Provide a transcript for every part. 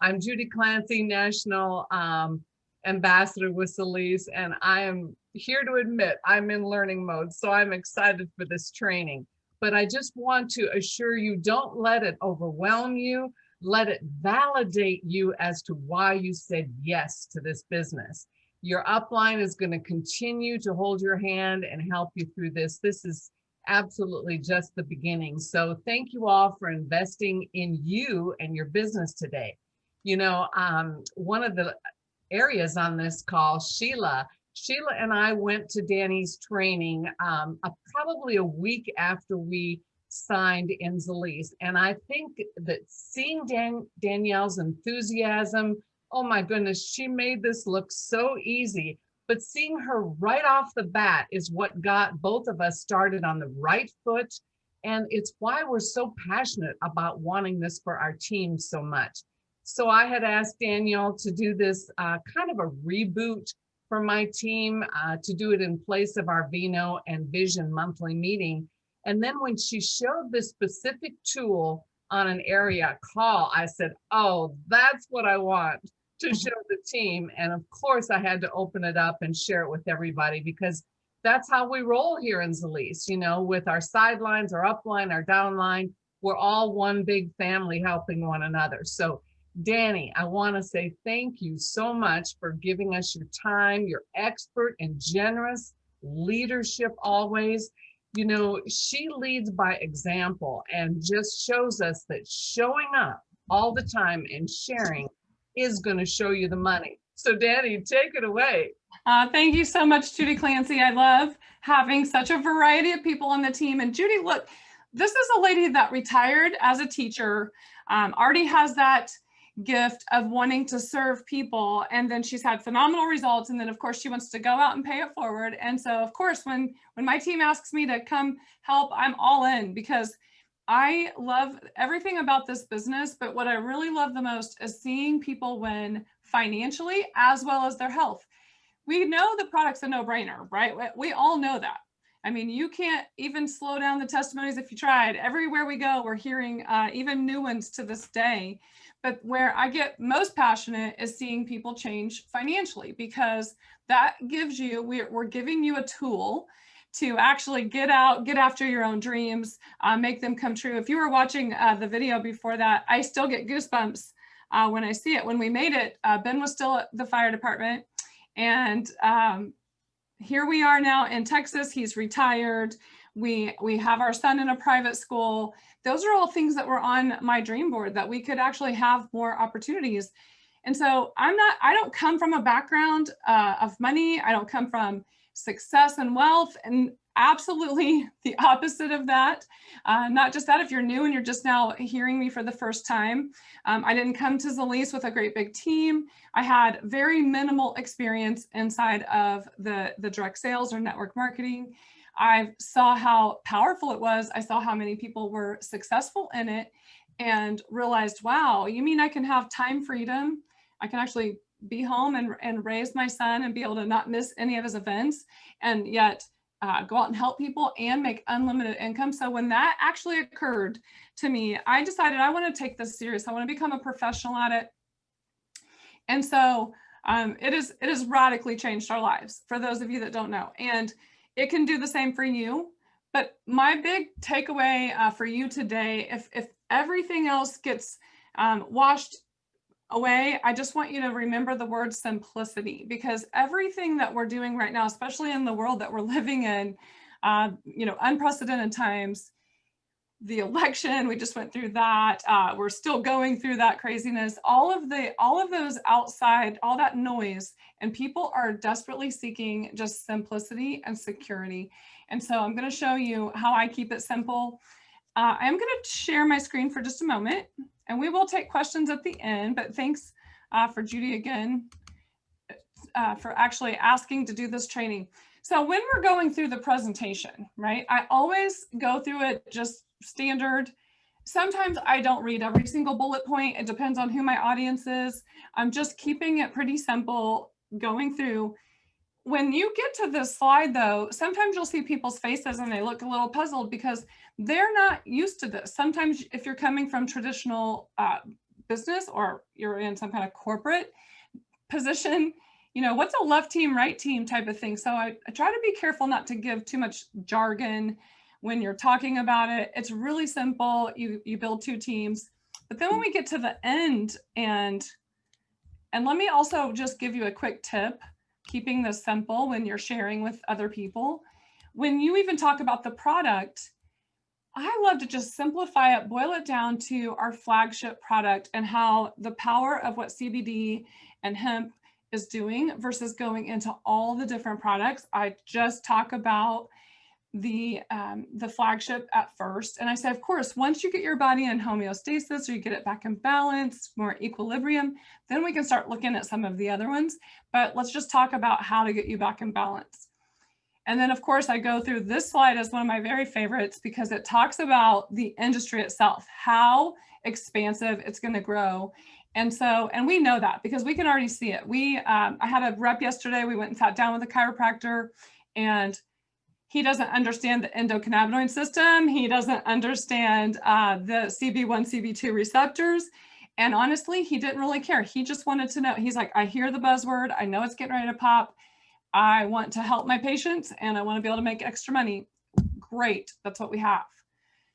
I'm Judy Clancy, National Ambassador with Zilis, and I am here to admit I'm in learning mode, so I'm excited for this training. But I just want to assure you, don't let it overwhelm you. Let it validate you as to why you said yes to this business. Your upline is going to continue to hold your hand and help you through this. This is absolutely just the beginning. So thank you all for investing in you and your business today. You know, one of the areas on this call, Sheila and I went to Dani's training probably a week after we signed in Zilis. And I think that seeing Danielle's enthusiasm, oh my goodness, she made this look so easy. But seeing her right off the bat is what got both of us started on the right foot. And it's why we're so passionate about wanting this for our team so much. So I had asked Danielle to do this kind of a reboot for my team, to do it in place of our Vino and Vision monthly meeting. And then when she showed this specific tool on an area call, I said, oh, that's what I want to show the team. And of course, I had to open it up and share it with everybody, because that's how we roll here in Zilis, you know, with our sidelines, our upline, our downline. We're all one big family helping one another. So Dani, I want to say thank you so much for giving us your time, your expert and generous leadership always. You know, she leads by example and just shows us that showing up all the time and sharing is going to show you the money. So Dani, take it away. Thank you so much, Judy Clancy. I love having such a variety of people on the team. And Judy, look, this is a lady that retired as a teacher, already has that gift of wanting to serve people, and then she's had phenomenal results, and then of course she wants to go out and pay it forward. And so of course when my team asks me to come help, I'm all in, because I love everything about this business. But what I really love the most is seeing people win financially as well as their health. We know the product's a no-brainer, right? We all know that. I mean, you can't even slow down the testimonies if you tried. Everywhere we go, we're hearing even new ones to this day. But where I get most passionate is seeing people change financially, because that gives you, we're giving you a tool to actually get out, get after your own dreams, make them come true. If you were watching the video before that, I still get goosebumps when I see it. When we made it, Ben was still at the fire department, and here we are now in Texas. He's retired. We have our son in a private school. Those are all things that were on my dream board, that we could actually have more opportunities. And so I don't come from a background of money. I don't come from success and wealth, and absolutely the opposite of that. Not just that, if you're new and you're just now hearing me for the first time, I didn't come to Zilis with a great big team. I had very minimal experience inside of the direct sales or network marketing. I saw how powerful it was. I saw how many people were successful in it, and realized, wow, you mean I can have time freedom? I can actually be home and raise my son and be able to not miss any of his events, and yet go out and help people and make unlimited income. So when that actually occurred to me, I decided I want to take this serious. I want to become a professional at it. And so it has radically changed our lives, for those of you that don't know. And it can do the same for you. But my big takeaway for you today, if everything else gets washed away, I just want you to remember the word simplicity, because everything that we're doing right now, especially in the world that we're living in, you know, unprecedented times, the election, we just went through that. We're still going through that craziness, all of those outside, all that noise, and people are desperately seeking just simplicity and security. And so I'm going to show you how I keep it simple. I'm going to share my screen for just a moment, and we will take questions at the end. But thanks for Judy again for actually asking to do this training. So when we're going through the presentation, right, I always go through it just standard. Sometimes I don't read every single bullet point. It depends on who my audience is. I'm just keeping it pretty simple, going through. When you get to this slide though, sometimes you'll see people's faces and they look a little puzzled because they're not used to this. Sometimes if you're coming from traditional business or you're in some kind of corporate position, you know, what's a left team, right team type of thing. So I try to be careful not to give too much jargon when you're talking about it. It's really simple. You build 2 teams. But then when we get to the end, and let me also just give you a quick tip, keeping this simple when you're sharing with other people. When you even talk about the product, I love to just simplify it, boil it down to our flagship product and how the power of what CBD and hemp is doing versus going into all the different products. I just talk about the flagship at first. And I say, of course, once you get your body in homeostasis or you get it back in balance, more equilibrium, then we can start looking at some of the other ones. But let's just talk about how to get you back in balance. And then, of course, I go through this slide as one of my very favorites because it talks about the industry itself, how expansive it's going to grow. And so, and we know that because we can already see it. I had a rep yesterday. We went and sat down with a chiropractor, and he doesn't understand the endocannabinoid system. He doesn't understand the CB1, CB2 receptors. And honestly, he didn't really care. He just wanted to know. He's like, I hear the buzzword. I know it's getting ready to pop. I want to help my patients and I want to be able to make extra money. Great. That's what we have.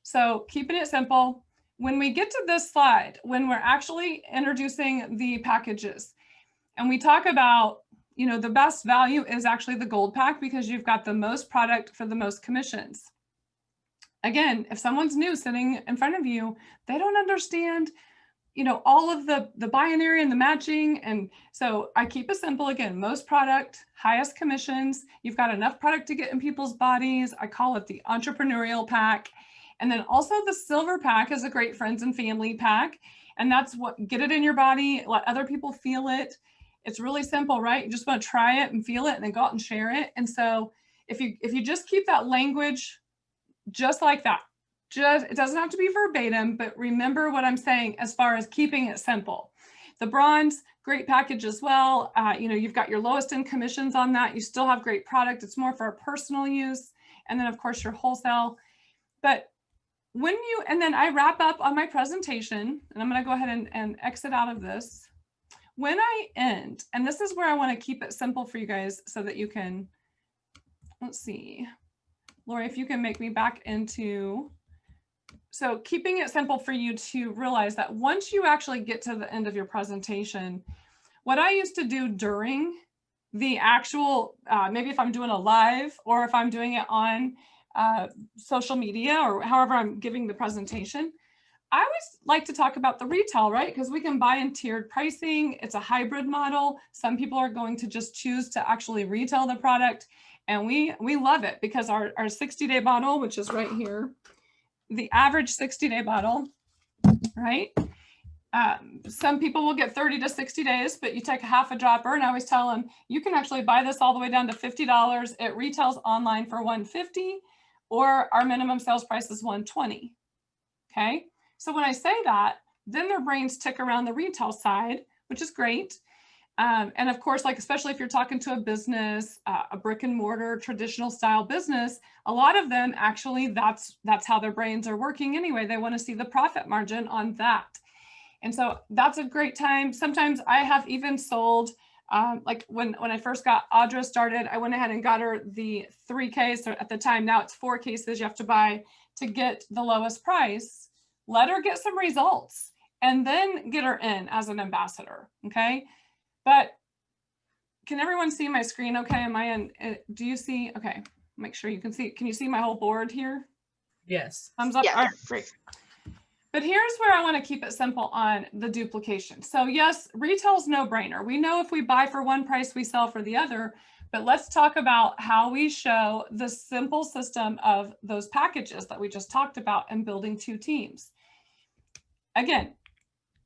So keeping it simple. When we get to this slide, when we're actually introducing the packages and we talk about, you know, the best value is actually the gold pack because you've got the most product for the most commissions. Again, if someone's new sitting in front of you, they don't understand, you know, all of the binary and the matching. And so I keep it simple. Again, most product, highest commissions. You've got enough product to get in people's bodies. I call it the entrepreneurial pack. And then also the silver pack is a great friends and family pack. And that's what, get it in your body, let other people feel it. It's really simple, right? You just want to try it and feel it and then go out and share it. And so if you just keep that language just like that, it doesn't have to be verbatim, but remember what I'm saying as far as keeping it simple. The bronze, great package as well. You know, you've got your lowest end commissions on that. You still have great product. It's more for personal use. And then of course your wholesale. But and then I wrap up on my presentation and I'm going to go ahead and exit out of this. When I end, and this is where I want to keep it simple for you guys so that you can, let's see, Lori, if you can make me back into, so keeping it simple for you to realize that once you actually get to the end of your presentation, what I used to do during the actual, maybe if I'm doing a live or if I'm doing it on social media or however I'm giving the presentation, I always like to talk about the retail, right? Because we can buy in tiered pricing. It's a hybrid model. Some people are going to just choose to actually retail the product. And we love it because our 60-day bottle, which is right here, the average 60-day bottle, right? Some people will get 30 to 60 days, but you take a half a dropper and I always tell them, you can actually buy this all the way down to $50. It retails online for $150 or our minimum sales price is $120, okay? So when I say that, then their brains tick around the retail side, which is great. And of course, like, especially if you're talking to a business, a brick and mortar, traditional style business, a lot of them actually, that's how their brains are working anyway. They want to see the profit margin on that. And so that's a great time. Sometimes I have even sold, like when I first got Audra started, I went ahead and got her the 3 cases. At the time, now it's 4 cases you have to buy to get the lowest price. Let her get some results and then get her in as an ambassador, okay? But can everyone see my screen okay? Am I in, do you see, okay, make sure you can see, can you see my whole board here? Yes. Thumbs up, Yes. all right, great. But here's where I wanna keep it simple on the duplication. So yes, retail's no brainer. We know if we buy for one price, we sell for the other, but let's talk about how we show the simple system of those packages that we just talked about and building 2 teams. Again,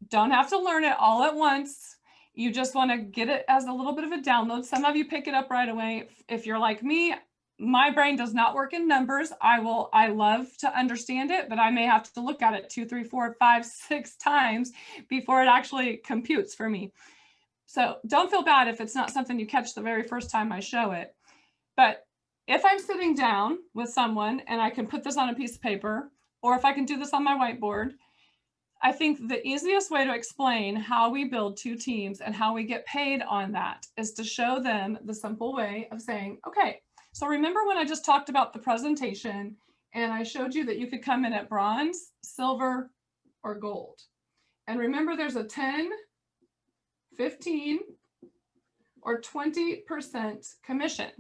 don't have to learn it all at once. You just want to get it as a little bit of a download. Some of you pick it up right away. If you're like me, my brain does not work in numbers. I love to understand it, but I may have to look at it 2, 3, 4, 5, 6 times before it actually computes for me. So don't feel bad if it's not something you catch the very first time I show it. But if I'm sitting down with someone and I can put this on a piece of paper, or if I can do this on my whiteboard, I think the easiest way to explain how we build two teams and how we get paid on that is to show them the simple way of saying, okay, so remember when I just talked about the presentation and I showed you that you could come in at bronze, silver, or gold. And remember there's a 10, 15, or 20% commission,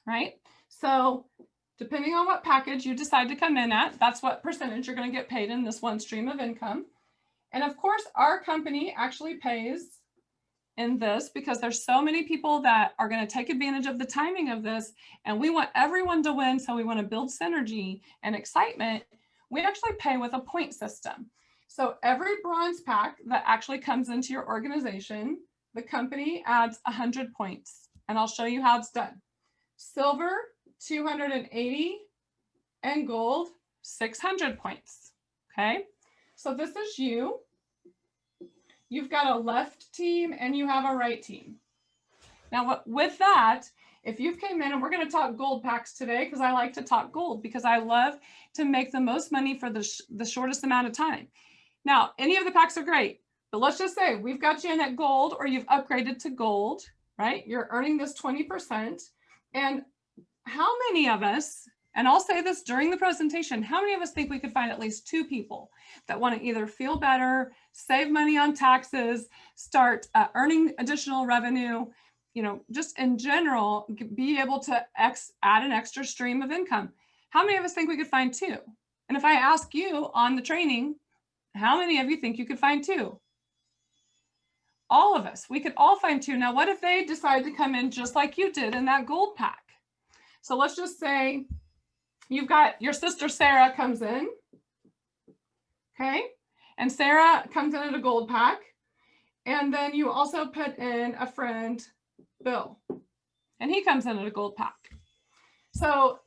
right? So depending on what package you decide to come in at, that's what percentage you're going to get paid in this one stream of income. And of course, our company actually pays in this because there's so many people that are going to take advantage of the timing of this. And we want everyone to win. So we want to build synergy and excitement. We actually pay with a point system. So every bronze pack that actually comes into your organization, the company adds 100 points. And I'll show you how it's done. Silver, 280, and gold, 600 points. Okay, so this is you. You've got a left team and you have a right team. Now with that, if you came in, and we're going to talk gold packs today because I like to talk gold because I love to make the most money for the shortest amount of time. Now, any of the packs are great, but let's just say we've got you in at gold or you've upgraded to gold, right? You're earning this 20%. And how many of us, and I'll say this during the presentation, how many of us think we could find at least two people that want to either feel better, save money on taxes, start earning additional revenue, you know, just in general, be able to add an extra stream of income? How many of us think we could find two? And if I ask you on the training, how many of you think you could find two? All of us, we could all find two. Now, what if they decide to come in just like you did in that gold pack? So let's just say you've got your sister Sarah comes in, okay? And Sarah comes in at a gold pack. And then you also put in a friend, Bill, and he comes in at a gold pack. So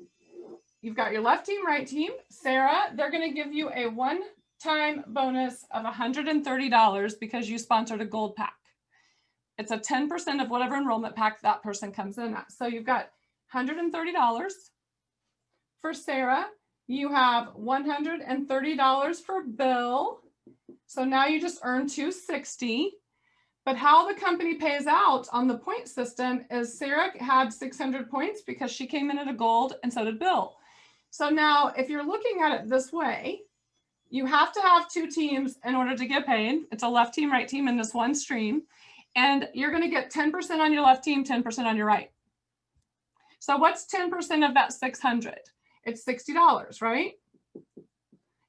you've got your left team, right team. Sarah, they're gonna give you a one-time bonus of $130 because you sponsored a gold pack. It's a 10% of whatever enrollment pack that person comes in at. So you've got $130 for Sarah. You have $130 for Bill. So now you just earned $260. But how the company pays out on the point system is Sarah had 600 points because she came in at a gold and so did Bill. So now if you're looking at it this way, you have to have two teams in order to get paid. It's a left team, right team in this one stream. And you're going to get 10% on your left team, 10% on your right. So what's 10% of that 600? It's $60, right?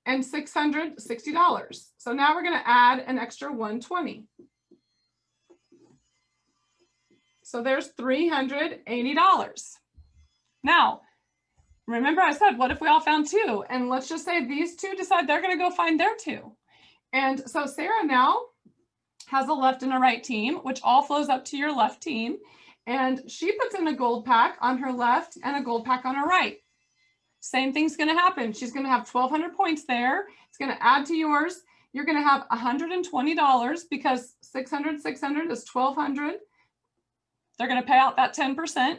And 600, $60. So now we're going to add an extra 120. So there's $380. Now, remember I said, what if we all found two? And let's just say these two decide they're going to go find their two. And so Sarah now has a left and a right team, which all flows up to your left team. And she puts in a gold pack on her left and a gold pack on her right. Same thing's going to happen. She's going to have 1,200 points there. It's going to add to yours. You're going to have $120 because 600, 600 is 1,200. They're going to pay out that 10%,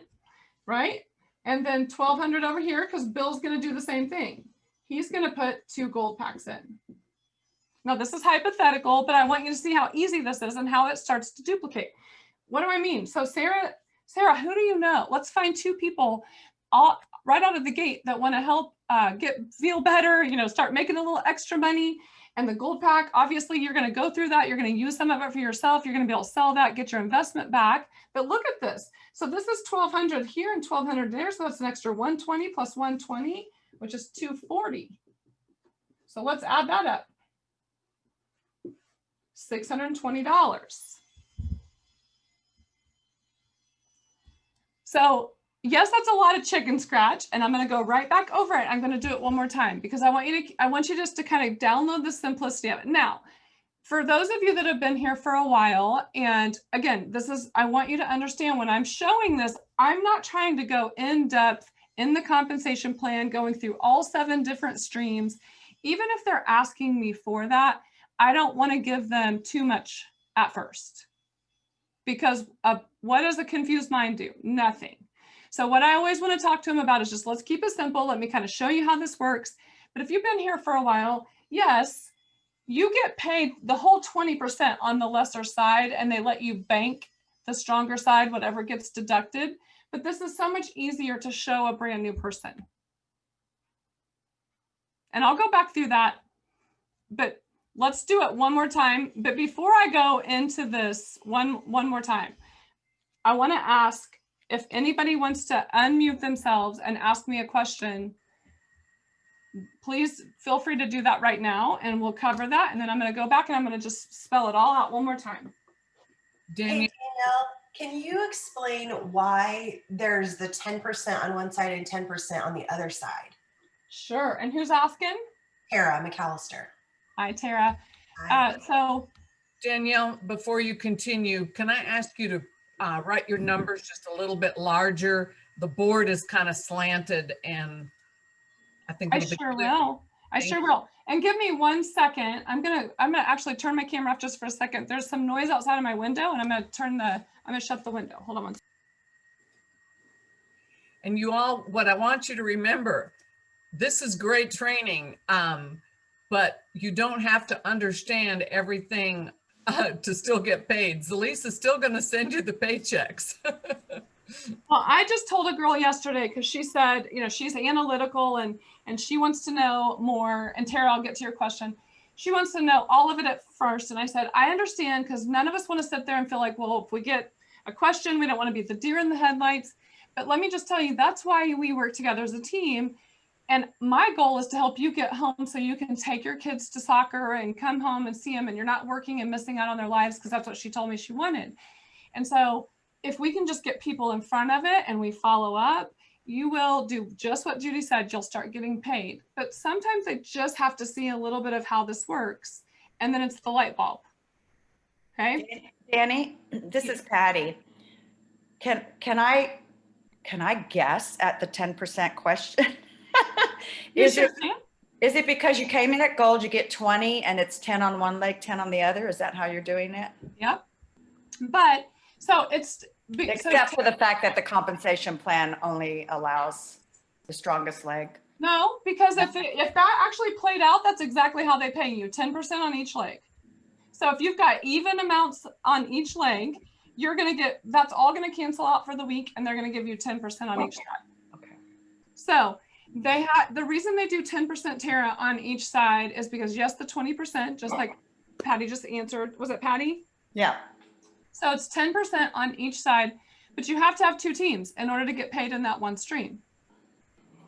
right? And then 1,200 over here because Bill's going to do the same thing. He's going to put two gold packs in. Now, this is hypothetical, but I want you to see how easy this is and how it starts to duplicate. What do I mean? So Sarah, who do you know? Let's find two people all right out of the gate that want to help feel better, you know, start making a little extra money. And the gold pack, obviously, you're going to go through that. You're going to use some of it for yourself. You're going to be able to sell that, get your investment back. But look at this. So this is 1,200 here and 1,200 there. So that's an extra 120 plus 120, which is 240. So let's add that up. $620. So yes, that's a lot of chicken scratch, and I'm going to go right back over it. I'm going to do it one more time because I want you just to kind of download the simplicity of it. Now, for those of you that have been here for a while, and again, I want you to understand when I'm showing this, I'm not trying to go in depth in the compensation plan, going through all 7 different streams. Even if they're asking me for that, I don't want to give them too much at first because what does a confused mind do? Nothing. So what I always want to talk to them about is just, let's keep it simple. Let me kind of show you how this works. But if you've been here for a while, yes, you get paid the whole 20% on the lesser side, and they let you bank the stronger side, whatever gets deducted. But this is so much easier to show a brand new person. And I'll go back through that, but let's do it one more time. But before I go into this one more time, I want to ask if anybody wants to unmute themselves and ask me a question. Please feel free to do that right now, and we'll cover that. And then I'm going to go back and I'm going to just spell it all out one more time. Hey, Danielle, can you explain why there's the 10% on one side and 10% on the other side? Sure. And who's asking? Tara McAllister. Hi, Tara. So Danielle, before you continue, can I ask you to write your numbers just a little bit larger? The board is kind of slanted, and I think I sure will. I sure will. And give me 1 second. I'm gonna actually turn my camera off just for a second. There's some noise outside of my window, and I'm gonna shut the window. Hold on one second. And you all, what I want you to remember, this is great training, but you don't have to understand everything to still get paid. Zilis is still going to send you the paychecks. Well, I just told a girl yesterday, because she said, you know, she's analytical and she wants to know more. And Tara, I'll get to your question. She wants to know all of it at first. And I said, I understand, because none of us want to sit there and feel like, well, if we get a question, we don't want to be the deer in the headlights. But let me just tell you, that's why we work together as a team. And my goal is to help you get home so you can take your kids to soccer and come home and see them, and you're not working and missing out on their lives, because that's what she told me she wanted. And so if we can just get people in front of it and we follow up, you will do just what Judy said. You'll start getting paid. But sometimes they just have to see a little bit of how this works, and then it's the light bulb. Okay. Dani, this is Patty. Can I guess at the 10% question? Is it because you came in at gold, you get 20 and it's 10 on one leg, 10 on the other? Is that how you're doing it? Yep. But so it's except for the fact that the compensation plan only allows the strongest leg. No, because if that actually played out, that's exactly how they pay you, 10% on each leg. So if you've got even amounts on each leg, you're going to get, that's all going to cancel out for the week, and they're going to give you 10% on each side. Okay. So they have, the reason they do 10% Tara on each side is because, yes, the 20%, just like Patty just answered. Was it Patty? Yeah. So it's 10% on each side, but you have to have two teams in order to get paid in that one stream.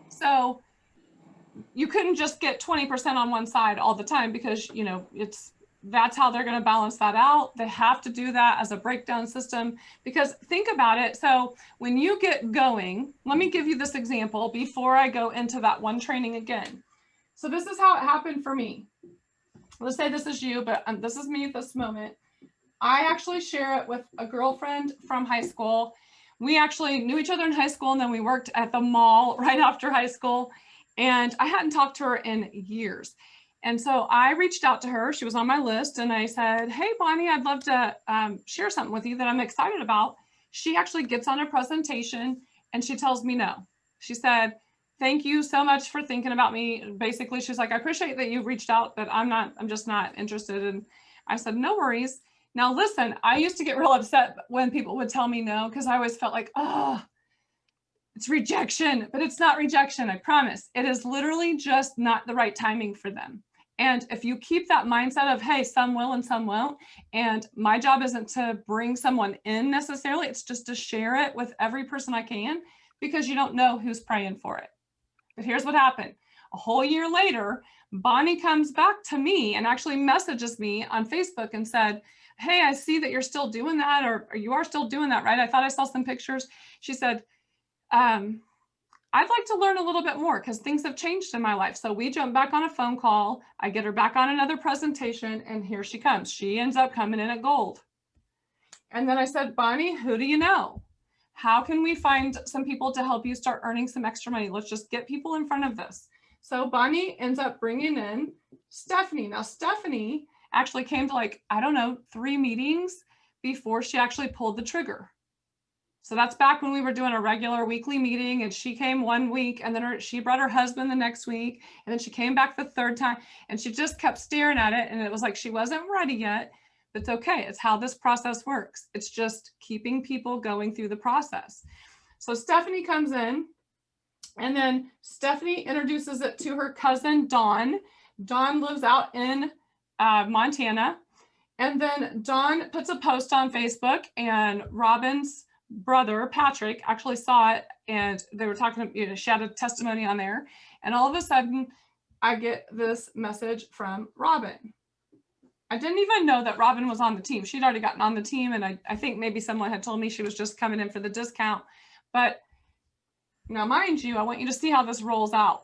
So you couldn't just get 20% on one side all the time, because, you know, that's how they're going to balance that out. They have to do that as a breakdown system, because think about it. So when you get going, let me give you this example before I go into that one training again. So this is how it happened for me. Let's say this is you, but this is me at this moment. I actually share it with a girlfriend from high school. We actually knew each other in high school, and then we worked at the mall right after high school. And I hadn't talked to her in years. And so I reached out to her. She was on my list, and I said, hey, Bonnie, I'd love to share something with you that I'm excited about. She actually gets on a presentation and she tells me no. She said, thank you so much for thinking about me. Basically, she's like, I appreciate that you reached out, but I'm just not interested. And I said, no worries. Now, listen, I used to get real upset when people would tell me no, because I always felt like, oh, it's rejection. But it's not rejection, I promise. It is literally just not the right timing for them. And if you keep that mindset of, hey, some will and some won't, and my job isn't to bring someone in necessarily, it's just to share it with every person I can, because you don't know who's praying for it. But here's what happened. A whole year later, Bonnie comes back to me and actually messages me on Facebook and said, hey, I see that you're still doing that, or you are still doing that, right? I thought I saw some pictures. She said, I'd like to learn a little bit more, because things have changed in my life. So we jump back on a phone call. I get her back on another presentation, and here she comes. She ends up coming in at gold. And then I said, Bonnie, who do you know? How can we find some people to help you start earning some extra money? Let's just get people in front of this. So Bonnie ends up bringing in Stephanie. Now, Stephanie actually came to, like, I don't know, 3 meetings before she actually pulled the trigger. So that's back when we were doing a regular weekly meeting, and she came one week, and then she brought her husband the next week, and then she came back the third time, and she just kept staring at it, and it was like she wasn't ready yet. But it's okay. It's how this process works. It's just keeping people going through the process. So Stephanie comes in, and then Stephanie introduces it to her cousin, Dawn. Dawn lives out in Montana. And then Dawn puts a post on Facebook, and Robin's brother, Patrick, actually saw it, and they were talking, she had a testimony on there. And all of a sudden, I get this message from Robin. I didn't even know that Robin was on the team. She'd already gotten on the team, and I think maybe someone had told me she was just coming in for the discount. But now, mind you, I want you to see how this rolls out.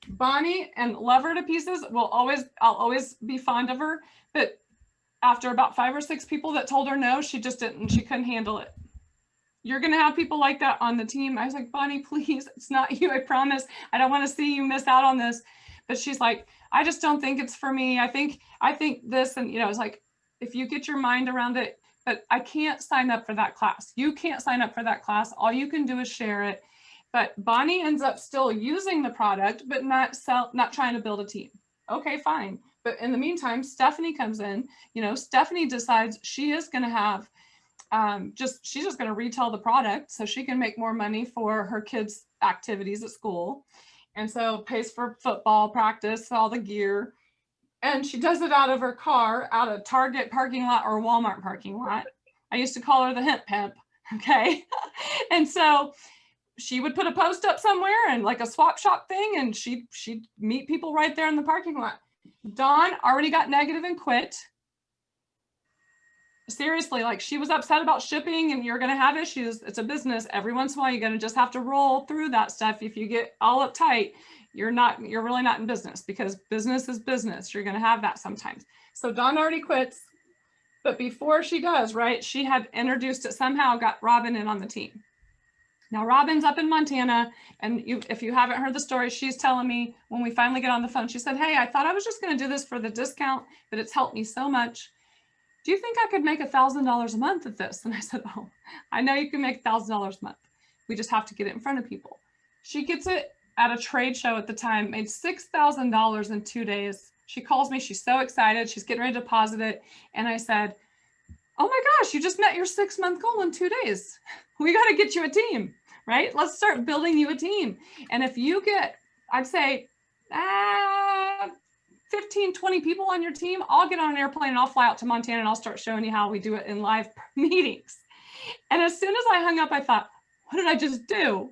Bonnie, and love her to pieces, I'll always be fond of her, but after about 5 or 6 people that told her no, she couldn't handle it. You're going to have people like that on the team. I was like, Bonnie, please, it's not you. I promise. I don't want to see you miss out on this. But she's like, I just don't think it's for me. I think this, and it's like, if you get your mind around it, but I can't sign up for that class. You can't sign up for that class. All you can do is share it. But Bonnie ends up still using the product, but not trying to build a team. Okay, fine. But in the meantime, Stephanie comes in. Stephanie decides she is going to have she's just going to retail the product so she can make more money for her kids' activities at school. And so pays for football practice, all the gear. And she does it out of her car, out of Target parking lot or Walmart parking lot. I used to call her the hemp pimp. Okay. And so she would put a post up somewhere and like a swap shop thing, and she'd meet people right there in the parking lot. Dawn already got negative and quit. Seriously, like, she was upset about shipping, and you're going to have issues. It's a business. Every once in a while, you're going to just have to roll through that stuff. If you get all uptight, you're really not in business, because business is business. You're going to have that sometimes. So Dawn already quits, but before she does, right, she had introduced it somehow, got Robin in on the team. Now Robin's up in Montana, and if you haven't heard the story, she's telling me when we finally get on the phone, she said, hey, I thought I was just going to do this for the discount, but it's helped me so much. Do you think I could make $1,000 a month at this? And I said, oh, I know you can make $1,000 a month. We just have to get it in front of people. She gets it at a trade show at the time, made $6,000 in 2 days. She calls me. She's so excited. She's getting ready to deposit it. And I said, oh my gosh, you just met your 6-month goal in 2 days. We got to get you a team, right? Let's start building you a team. And if you get, I'd say, 15, 20 people on your team, I'll get on an airplane and I'll fly out to Montana, and I'll start showing you how we do it in live meetings. And as soon as I hung up, I thought, what did I just do?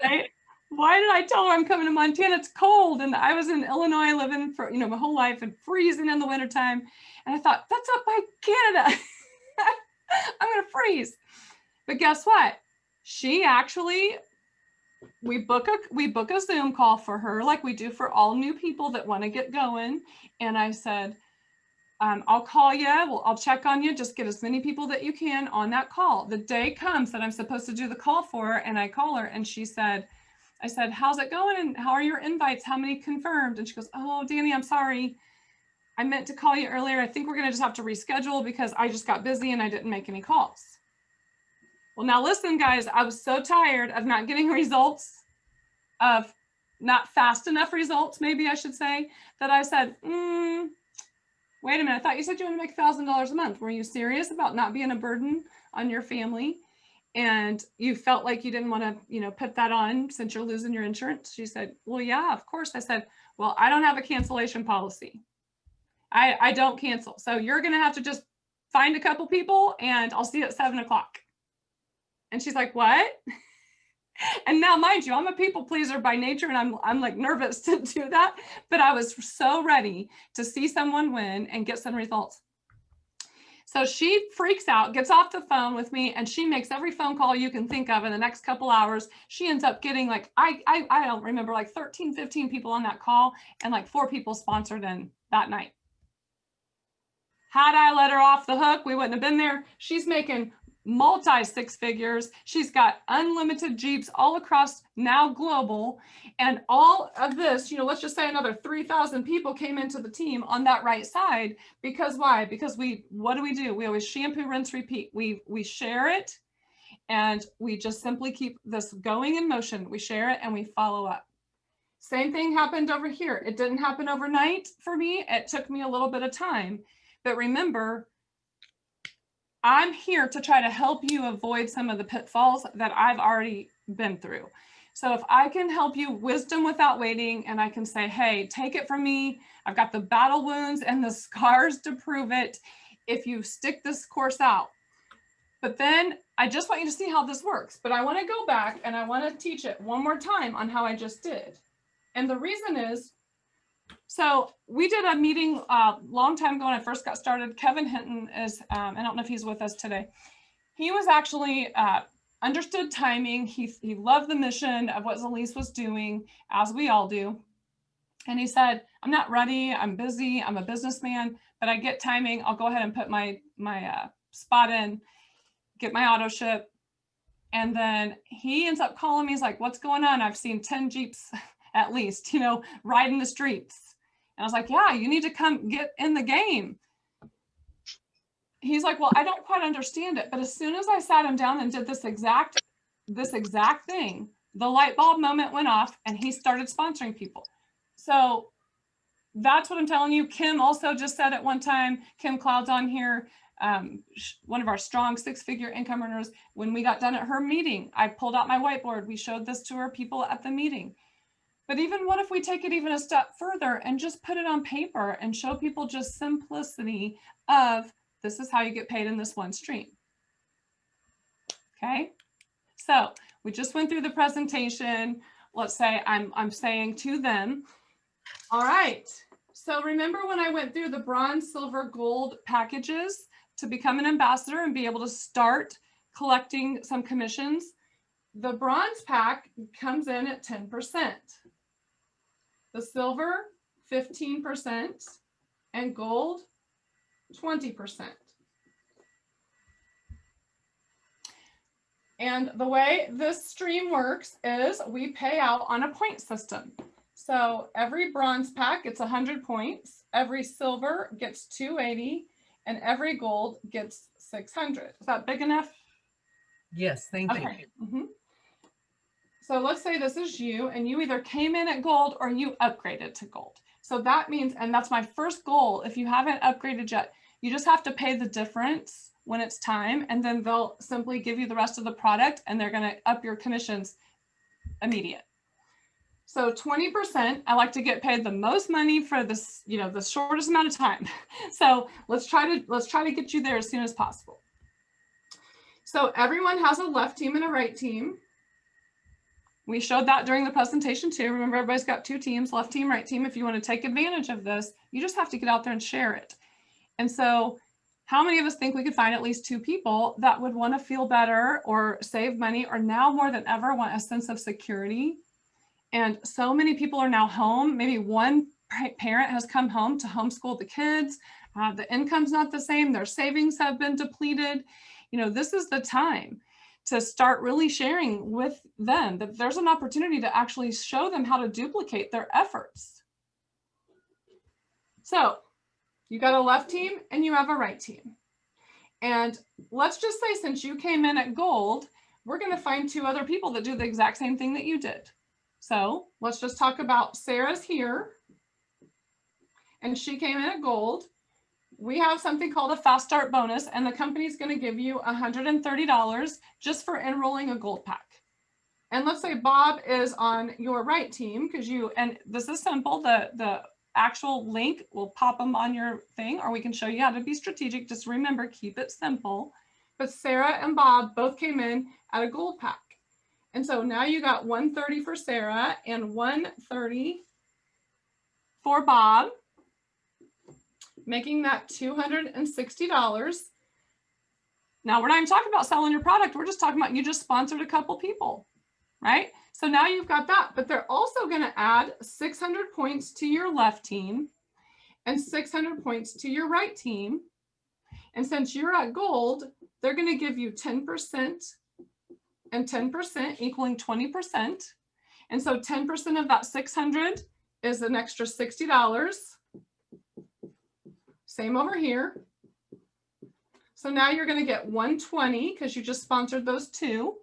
Right? Why did I tell her I'm coming to Montana? It's cold. And I was in Illinois living for, my whole life, and freezing in the wintertime. And I thought, that's up by Canada. I'm going to freeze. But guess what? She actually, we book a Zoom call for her, like we do for all new people that want to get going. And I said, I'll call you. I'll check on you. Just get as many people that you can on that call. The day comes that I'm supposed to do the call for her, and I call her, and I said, how's it going? And how are your invites? How many confirmed? And she goes, oh, Dani, I'm sorry. I meant to call you earlier. I think we're going to just have to reschedule because I just got busy and I didn't make any calls. Well, now listen, guys, I was so tired of not getting results, of not fast enough results, maybe I should say, that I said, wait a minute. I thought you said you want to make $1,000 a month. Were you serious about not being a burden on your family? And you felt like you didn't want to, put that on since you're losing your insurance? She said, well, yeah, of course. I said, well, I don't have a cancellation policy. I don't cancel. So you're going to have to just find a couple people, and I'll see you at 7 o'clock. And she's like, what? And now, mind you, I'm a people pleaser by nature, and I'm like nervous to do that. But I was so ready to see someone win and get some results. So she freaks out, gets off the phone with me, and she makes every phone call you can think of in the next couple hours. She ends up getting like, I don't remember, like 13, 15 people on that call, and like 4 people sponsored in that night. Had I let her off the hook, we wouldn't have been there. She's making multi-6 figures. She's got unlimited Jeeps all across, now global. And all of this, let's just say another 3,000 people came into the team on that right side. Because why? Because what do? We always shampoo, rinse, repeat. We share it, And we just simply keep this going in motion. We share it and we follow up. Same thing happened over here. It didn't happen overnight for me. It took me a little bit of time. But remember, I'm here to try to help you avoid some of the pitfalls that I've already been through. So if I can help you wisdom without waiting, and I can say, hey, take it from me. I've got the battle wounds and the scars to prove it if you stick this course out. But then I just want you to see how this works. But I want to go back and I want to teach it one more time on how I just did. And the reason is, so we did a meeting a long time ago when I first got started. Kevin Hinton is, I don't know if he's with us today. He was actually understood timing. He loved the mission of what Zilis was doing, as we all do. And he said, I'm not ready. I'm busy. I'm a businessman, but I get timing. I'll go ahead and put my spot in, get my auto ship. And then he ends up calling me. He's like, what's going on? I've seen 10 Jeeps at least, you know, riding the streets. And I was like, yeah, you need to come get in the game. He's like, well, I don't quite understand it. But as soon as I sat him down and did this exact thing, the light bulb moment went off and he started sponsoring people. So that's what I'm telling you. Kim also just said at one time, Kim Cloud's on here, one of our strong 6-figure income earners. When we got done at her meeting, I pulled out my whiteboard. We showed this to our people at the meeting. But even what if we take it even a step further and just put it on paper and show people just simplicity of this is how you get paid in this one stream. Okay, so we just went through the presentation. Let's say I'm saying to them, all right, so remember when I went through the bronze, silver, gold packages to become an ambassador and be able to start collecting some commissions? The bronze pack comes in at 10%. The silver, 15%, and gold, 20%. And the way this stream works is we pay out on a point system. So every bronze pack gets 100 points, every silver gets 280, and every gold gets 600. Is that big enough? Yes, thank you. Mm-hmm. So let's say this is you, and you either came in at gold or you upgraded to gold. So that means, and that's my first goal, if you haven't upgraded yet, you just have to pay the difference when it's time, and then they'll simply give you the rest of the product, and they're going to up your commissions immediate. So 20%, I like to get paid the most money for this, you know, the shortest amount of time. So let's try to get you there as soon as possible. So everyone has a left team and a right team. We showed that during the presentation too. Remember, everybody's got 2 teams, left team, right team. If you want to take advantage of this, you just have to get out there and share it. And so how many of us think we could find at least 2 people that would want to feel better or save money, or now more than ever want a sense of security? And so many people are now home. Maybe one parent has come home to homeschool the kids. The income's not the same. Their savings have been depleted. You know, this is the time to start really sharing with them that there's an opportunity to actually show them how to duplicate their efforts. So you got a left team and you have a right team. And let's just say, since you came in at gold, we're going to find 2 other people that do the exact same thing that you did. So let's just talk about Sarah's here, and she came in at gold. We have something called a fast start bonus, and the company's going to give you $130 just for enrolling a gold pack. And let's say Bob is on your right team, because and this is simple, the actual link will pop them on your thing, or we can show you how to be strategic. Just remember, keep it simple. But Sarah and Bob both came in at a gold pack. And so now you got $130 for Sarah and $130 for Bob, making that $260. Now we're not even talking about selling your product. We're just talking about you just sponsored a couple people, right? So now you've got that, but they're also going to add 600 points to your left team and 600 points to your right team. And since you're at gold, they're going to give you 10% and 10%, equaling 20%. And so 10% of that 600 is an extra $60. Same over here. So So now you're going to get 120 because you just sponsored those 2.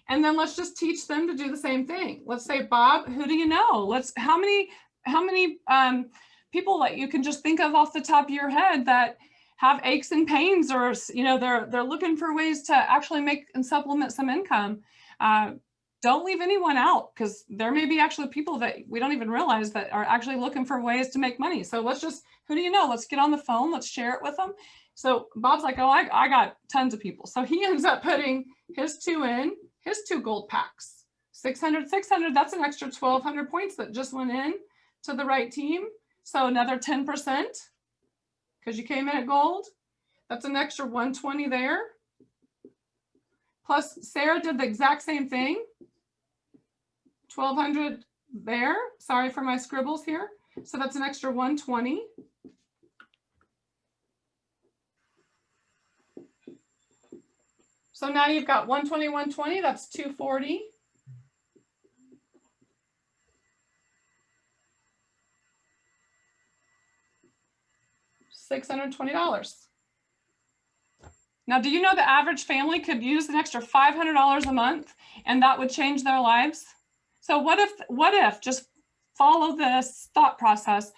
And then let's just teach them to do the same thing. Let's say, Bob, who do you know? How many people that you can just think of off the top of your head that have aches and pains, or, you know, they're looking for ways to actually make and supplement some income. Don't leave anyone out, because there may be actually people that we don't even realize that are actually looking for ways to make money. So let's just, who do you know? Let's get on the phone. Let's share it with them. So Bob's like, oh, I got tons of people. So he ends up putting his 2 in, his 2 gold packs, 600, 600. That's an extra 1,200 points that just went in to the right team. So another 10%, because you came in at gold. That's an extra 120 there. Plus Sarah did the exact same thing. 1,200 there. Sorry for my scribbles here. So that's an extra 120. So now you've got 120, 120, that's 240. $620. Now, do you know the average family could use an extra $500 a month, and that would change their lives? So what if, just follow this thought process.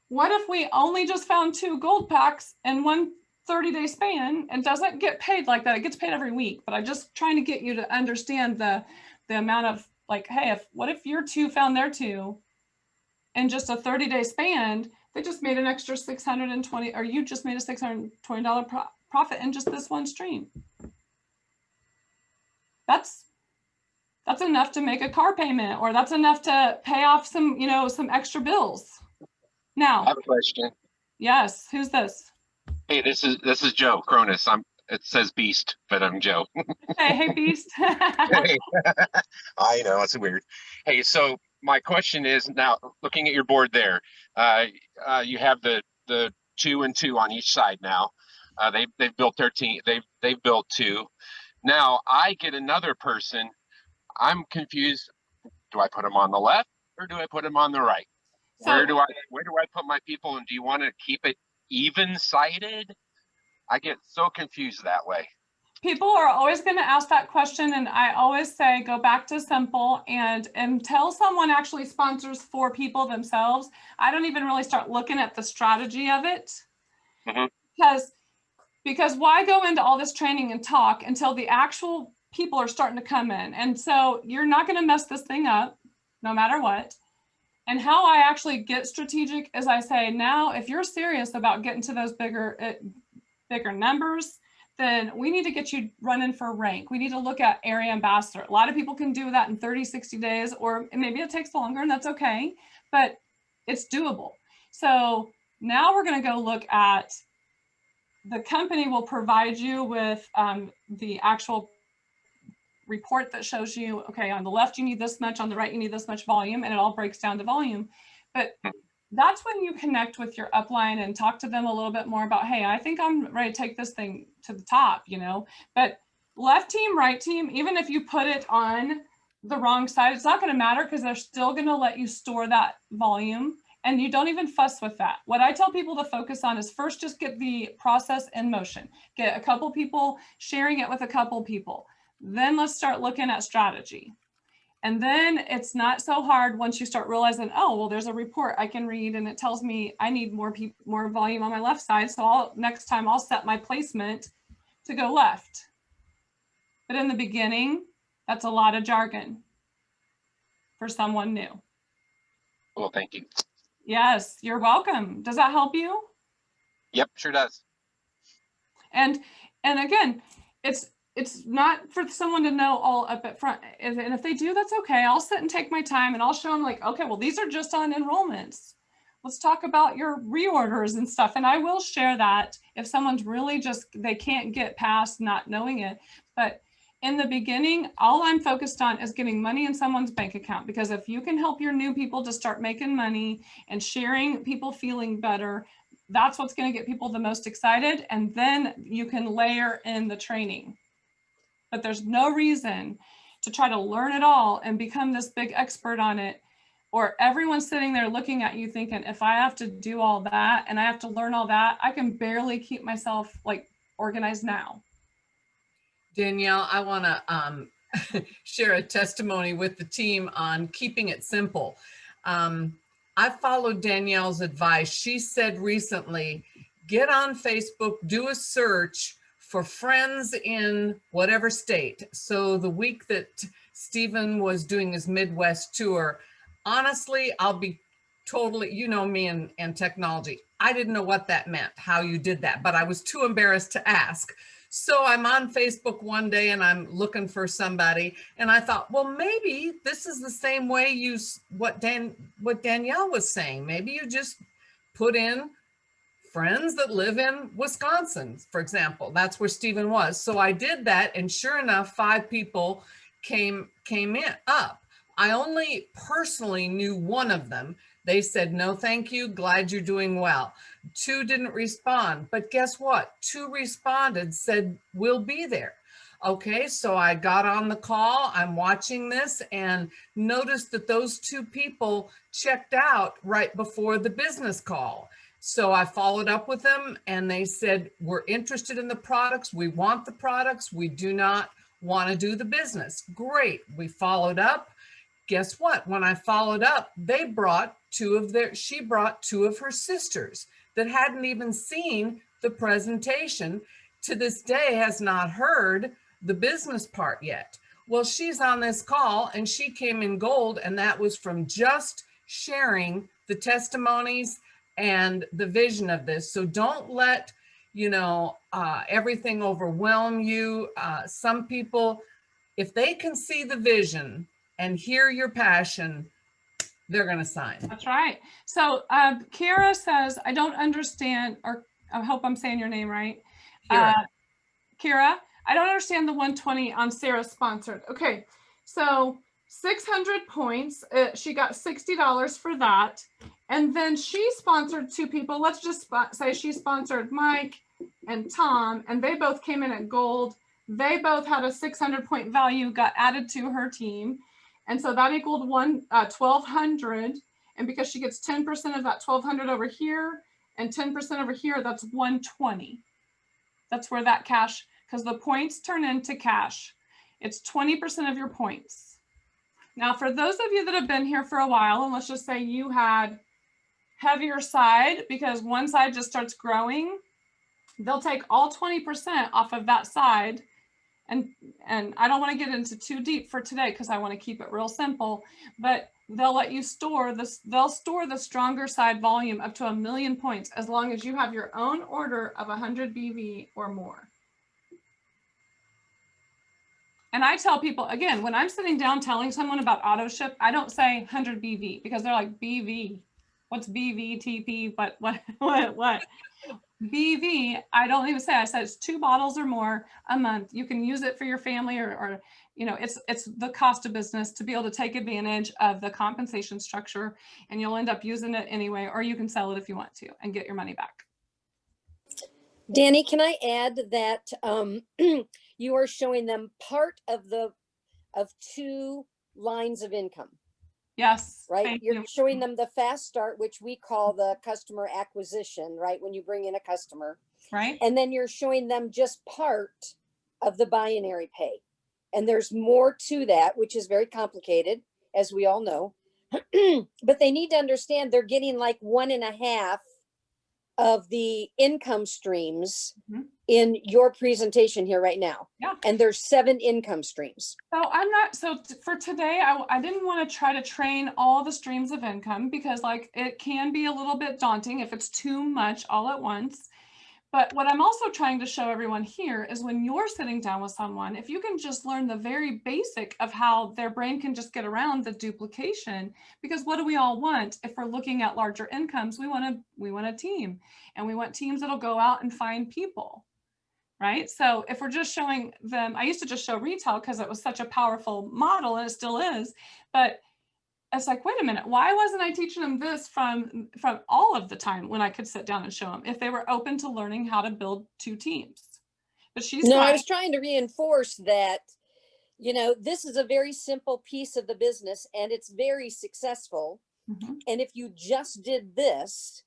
What if we only just found 2 gold packs in one 30-day span, and doesn't get paid like that? It gets paid every week, but I'm just trying to get you to understand the amount of, like, hey, what if your 2 found their 2 in just a 30-day span? They just made an extra 620, or you just made a $620 profit in just this one stream. That's enough to make a car payment, or that's enough to pay off some, you know, some extra bills. Now, I have a question. Yes, who's this? Hey, this is Joe Cronus. It says Beast, but I'm Joe. Hey, Beast. Hey. I know, it's weird. Hey, so my question is, now looking at your board there, you have the 2 and 2 on each side now. They've built their team. They've built 2. Now I get another person. I'm confused. Do I put them on the left, or do I put them on the right? So, where do I put my people? And do you want to keep it even-sided? I get so confused that way. people are always going to ask that question, and I always say go back to simple, and until someone actually sponsors 4 people themselves, I don't even really start looking at the strategy of it. Because why go into all this training and talk until the actual people are starting to come in? And so you're not going to mess this thing up no matter what. And how I actually get strategic is I say, now, if you're serious about getting to those bigger numbers, then we need to get you running for rank. We need to look at area ambassador. A lot of people can do that in 30, 60 days, or maybe it takes longer, and that's okay, but it's doable. So now we're going to go look at, the company will provide you with the actual report that shows you, okay, on the left you need this much, on the right you need this much volume, and it all breaks down to volume. But that's when you connect with your upline and talk to them a little bit more about, hey, I think I'm ready to take this thing to the top, you know. But left team, right team, even if you put it on the wrong side, it's not going to matter, because they're still going to let you store that volume, and you don't even fuss with that. What I tell people to focus on is first just get the process in motion, get a couple people sharing it with a couple people. Then let's start looking at strategy. And then it's not so hard once you start realizing, oh, well, there's a report I can read, and it tells me I need more volume on my left side. So next time I'll set my placement to go left. But in the beginning, that's a lot of jargon for someone new. Well, thank you. Yes, you're welcome. Does that help you? Yep, sure does. And again, it's not for someone to know all up at front. And if they do, that's okay. I'll sit and take my time, and I'll show them, like, okay, well, these are just on enrollments. Let's talk about your reorders and stuff. And I will share that if someone's really they can't get past not knowing it. But in the beginning, all I'm focused on is getting money in someone's bank account, because if you can help your new people to start making money and sharing people feeling better, that's what's going to get people the most excited. And then you can layer in the training. But there's no reason to try to learn it all and become this big expert on it, or everyone's sitting there looking at you thinking, if I have to do all that and I have to learn all that, I can barely keep myself like organized now. Danielle, I want to share a testimony with the team on keeping it simple. I followed Danielle's advice. She said recently, get on Facebook, do a search for friends in whatever state. So the week that Stephen was doing his Midwest tour, honestly, I'll be totally, you know me and technology. I didn't know what that meant, how you did that, but I was too embarrassed to ask. So I'm on Facebook one day and I'm looking for somebody, and I thought, well, maybe this is the same way you, what Danielle was saying. Maybe you just put in friends that live in Wisconsin, for example. That's where Stephen was. So I did that, and sure enough, 5 people came up. I only personally knew one of them. They said, no, thank you. Glad you're doing well. 2 didn't respond, but guess what? 2 responded, said, we'll be there. Okay, so I got on the call. I'm watching this and noticed that those 2 people checked out right before the business call. So I followed up with them and they said, we're interested in the products. We want the products. We do not want to do the business. Great. We followed up. Guess what? When I followed up, she brought 2 of her sisters that hadn't even seen the presentation. To this day has not heard the business part yet. Well, she's on this call and she came in gold, and that was from just sharing the testimonies and the vision of this. So don't let, everything overwhelm you. Some people, if they can see the vision and hear your passion, they're going to sign. That's right. So Kira says, I don't understand, or I hope I'm saying your name right. Kira, I don't understand the 120 on Sarah's sponsored. Okay, so 600 points. She got $60 for that. And then she sponsored 2 people. Let's just say she sponsored Mike and Tom, and they both came in at gold. They both had a 600 point value, got added to her team. And so that equaled 1,200. And because she gets 10% of that 1,200 over here and 10% over here, that's 120. That's where that cash, because the points turn into cash. It's 20% of your points. Now, for those of you that have been here for a while, and let's just say you had heavier side, because one side just starts growing, they'll take all 20% off of that side. And I don't want to get into too deep for today because I want to keep it real simple, but they'll let you store this. They'll store the stronger side volume up to 1,000,000 points as long as you have your own order of 100 BV or more. And I tell people, again, when I'm sitting down telling someone about auto ship, I don't say 100 BV because they're like, BV, what's BV, TP, what? BV, I don't even say, I said it's 2 bottles or more a month. You can use it for your family or it's the cost of business to be able to take advantage of the compensation structure, and you'll end up using it anyway, or you can sell it if you want to and get your money back. Dani, can I add that you are showing them part of 2 lines of income? Yes. Right. You're showing them the fast start, which we call the customer acquisition, right? When you bring in a customer. Right. And then you're showing them just part of the binary pay. And there's more to that, which is very complicated, as we all know. But they need to understand they're getting like 1.5 of the income streams in your presentation here right now. Yeah. And there's 7 income streams. So for today, I didn't want to try to train all the streams of income because it can be a little bit daunting if it's too much all at once. But what I'm also trying to show everyone here is when you're sitting down with someone, if you can just learn the very basic of how their brain can just get around the duplication, because what do we all want? If we're looking at larger incomes, we want a team, and we want teams that'll go out and find people, right? So if we're just showing them, I used to just show retail because it was such a powerful model, and it still is, but it's like, wait a minute, why wasn't I teaching them this from all of the time when I could sit down and show them if they were open to learning how to build 2 teams? But I was trying to reinforce that, this is a very simple piece of the business and it's very successful. And if you just did this,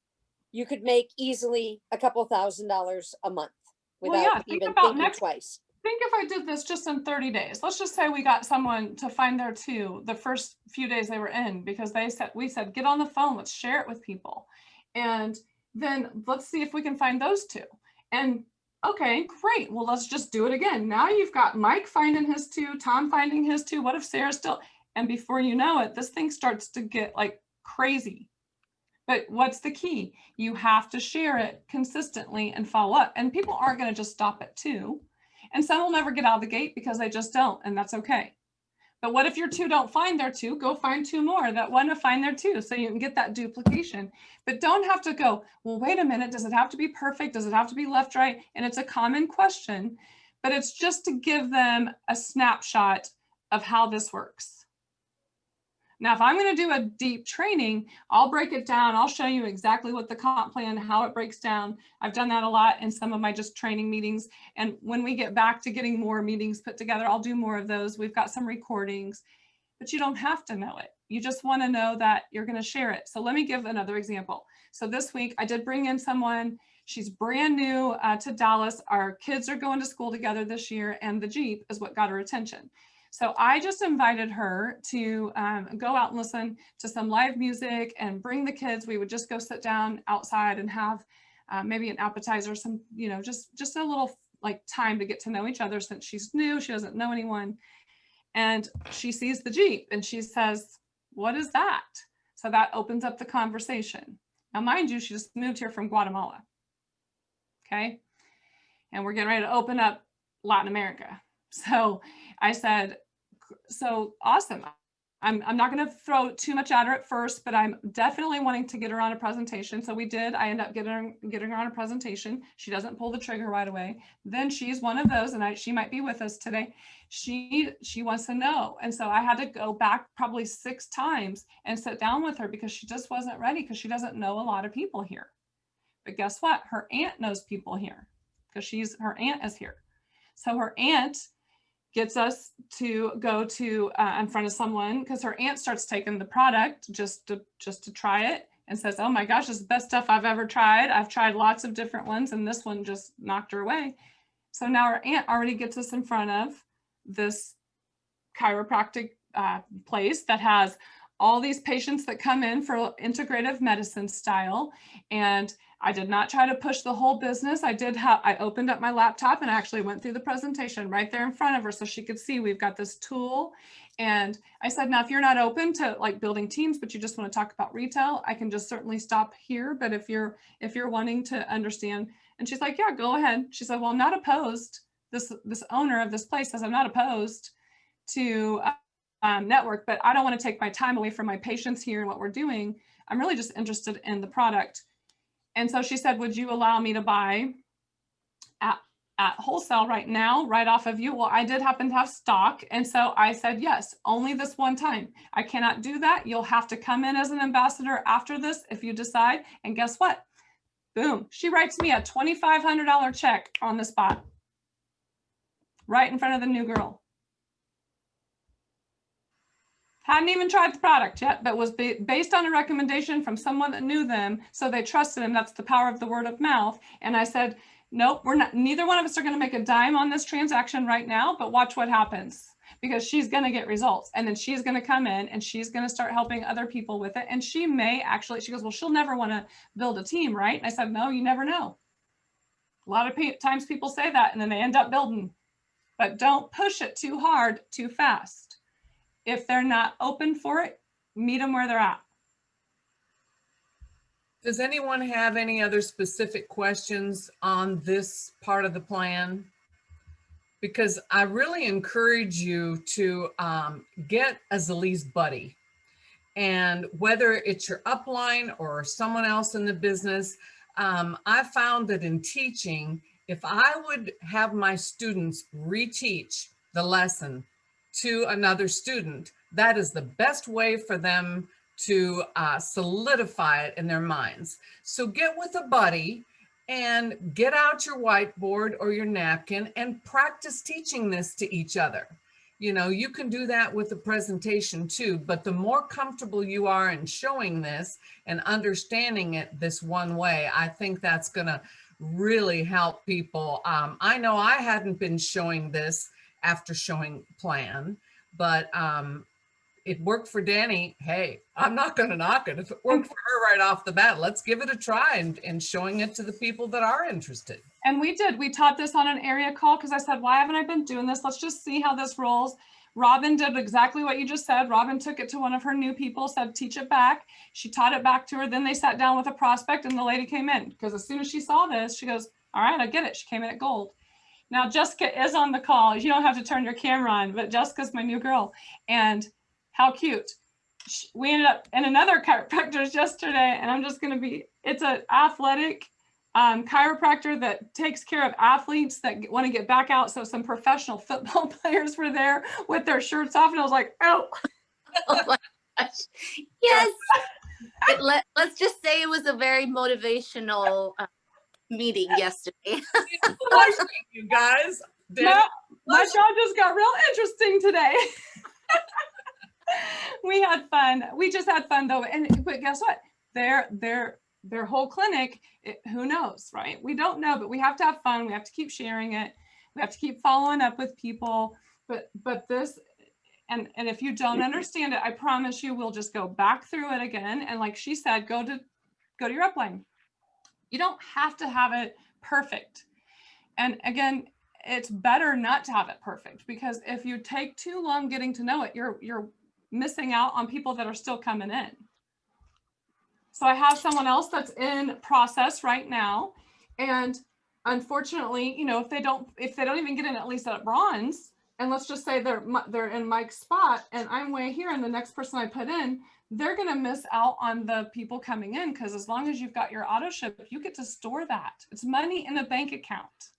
you could make easily a couple $1,000s a month. without yeah, think even about thinking twice. Think if I did this just in 30 days. Let's just say we got someone to find their two the first few days they were in, because we said, get on the phone, let's share it with people. And then let's see if we can find those two. And okay, great. Well, let's just do it again. Now you've got Mike finding his two, Tom finding his two. What if Sarah's still? And before you know it, this thing starts to get like crazy. But what's the key? You have to share it consistently and follow up. And people aren't going to just stop at two. And some will never get out of the gate because they just don't, and that's okay. But what if your two don't find their two? Go find two more that want to find their two, so you can get that duplication. But don't have to go, well, wait a minute, does it have to be perfect? Does it have to be left, right? And it's a common question, but it's just to give them a snapshot of how this works. Now, if I'm going to do a deep training, I'll break it down. I'll show you exactly what the comp plan, how it breaks down. I've done that a lot in some of my just training meetings. And when we get back to getting more meetings put together, I'll do more of those. We've got some recordings, but you don't have to know it. You just want to know that you're going to share it. So let me give another example. So this week I did bring in someone. She's brand new to Dallas. Our kids are going to school together this year, and the Jeep is what got her attention. So I just invited her to go out and listen to some live music and bring the kids. We would just go sit down outside and have maybe an appetizer, some, just a little like time to get to know each other, since she's new, she doesn't know anyone. And she sees the Jeep and she says, what is that? So that opens up the conversation. Now, mind you, she just moved here from Guatemala. Okay. And we're getting ready to open up Latin America. So I said, so awesome. I'm not going to throw too much at her at first, but I'm definitely wanting to get her on a presentation. So we did. I end up getting her on a presentation. She doesn't pull the trigger right away. Then she's one of those, and she might be with us today. She wants to know. And so I had to go back probably 6 times and sit down with her, because she just wasn't ready, because she doesn't know a lot of people here. But guess what? Her aunt knows people here, because her aunt is here. So her aunt gets us to go to in front of someone, because her aunt starts taking the product just to try it and says, oh my gosh, this is the best stuff I've ever tried. I've tried lots of different ones, and this one just knocked her away. So now our aunt already gets us in front of this chiropractic place that has all these patients that come in for integrative medicine style. And I did not try to push the whole business. I opened up my laptop and actually went through the presentation right there in front of her, so she could see we've got this tool. And I said, now, if you're not open to like building teams, but you just want to talk about retail, I can just certainly stop here. But if you're wanting to understand, and she's like, yeah, go ahead. She said, well, I'm not opposed. This owner of this place says, I'm not opposed to network, but I don't want to take my time away from my patients here and what we're doing. I'm really just interested in the product. And so she said, would you allow me to buy at wholesale right now, right off of you? Well, I did happen to have stock. And so I said, yes, only this one time. I cannot do that. You'll have to come in as an ambassador after this if you decide. And guess what? Boom. She writes me a $2,500 check on the spot, right in front of the new girl. Hadn't even tried the product yet, but was based on a recommendation from someone that knew them. So they trusted him. That's the power of the word of mouth. And I said, nope, neither one of us are going to make a dime on this transaction right now, but watch what happens, because she's going to get results. And then she's going to come in and she's going to start helping other people with it. And she may actually, she goes, well, she'll never want to build a team, right? And I said, no, you never know. A lot of times people say that and then they end up building, but don't push it too hard, too fast. If they're not open for it, meet them where they're at. Does anyone have any other specific questions on this part of the plan? Because I really encourage you to get a Zilis buddy. And whether it's your upline or someone else in the business, I found that in teaching, if I would have my students reteach the lesson to another student, that is the best way for them to solidify it in their minds. So get with a buddy and get out your whiteboard or your napkin and practice teaching this to each other. You know, you can do that with a presentation too, but the more comfortable you are in showing this and understanding it this one way, I think that's gonna really help people. I know I hadn't been showing this after showing plan, but it worked for Dani. Hey, I'm not going to knock it. If it worked for her right off the bat, let's give it a try and showing it to the people that are interested. And we did. We taught this on an area call because I said, why haven't I been doing this? Let's just see how this rolls. Robin did exactly what you just said. Robin took it to one of her new people, said, teach it back. She taught it back to her. Then they sat down with a prospect and the lady came in because as soon as she saw this, she goes, all right, I get it. She came in at gold. Now, Jessica is on the call. You don't have to turn your camera on, but Jessica's my new girl. And how cute. We ended up in another chiropractor's yesterday, and I'm just going to be, it's an athletic chiropractor that takes care of athletes that want to get back out. So some professional football players were there with their shirts off, and I was like, oh. Oh my gosh. Yes. Let's just say it was a very motivational meeting yesterday. You guys. No, my job just got real interesting today. We had fun. We just had fun though. But guess what? Their whole clinic, who knows, right? We don't know, but we have to have fun. We have to keep sharing it. We have to keep following up with people. But this, and if you don't understand it, I promise you, we'll just go back through it again. And like she said, go to your upline. You don't have to have it perfect. And again, it's better not to have it perfect, because if you take too long getting to know it, you're missing out on people that are still coming in. So I have someone else that's in process right now. And unfortunately, you know, if they don't even get in at least at bronze, and let's just say they're in Mike's spot and I'm way here and the next person I put in, they're going to miss out on the people coming in, because as long as you've got your auto ship, you get to store that. It's money in a bank account.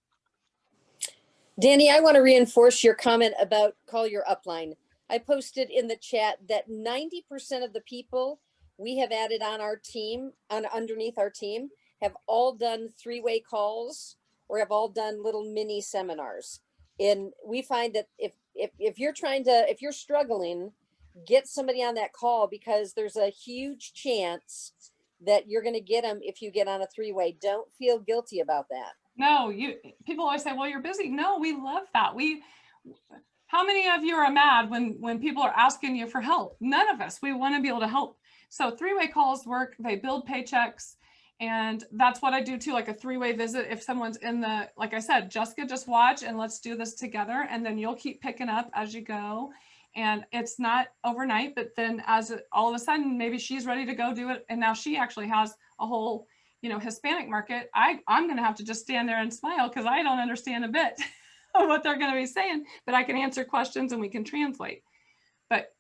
Dani, I want to reinforce your comment about call your upline. I posted in the chat that 90% of the people we have added on our team, underneath our team, have all done three-way calls or have all done little mini seminars. And we find that if you're struggling, get somebody on that call, because there's a huge chance that you're going to get them if you get on a three-way. Don't feel guilty about that. No, people always say, well, you're busy. No, we love that. How many of you are mad when people are asking you for help? None of us. We want to be able to help. So three-way calls work. They build paychecks. And that's what I do too, like a three-way visit. If someone's like I said, Jessica, just watch and let's do this together. And then you'll keep picking up as you go. And it's not overnight, but then all of a sudden, maybe she's ready to go do it. And now she actually has a whole, Hispanic market. I'm going to have to just stand there and smile because I don't understand a bit of what they're going to be saying, but I can answer questions and we can translate. But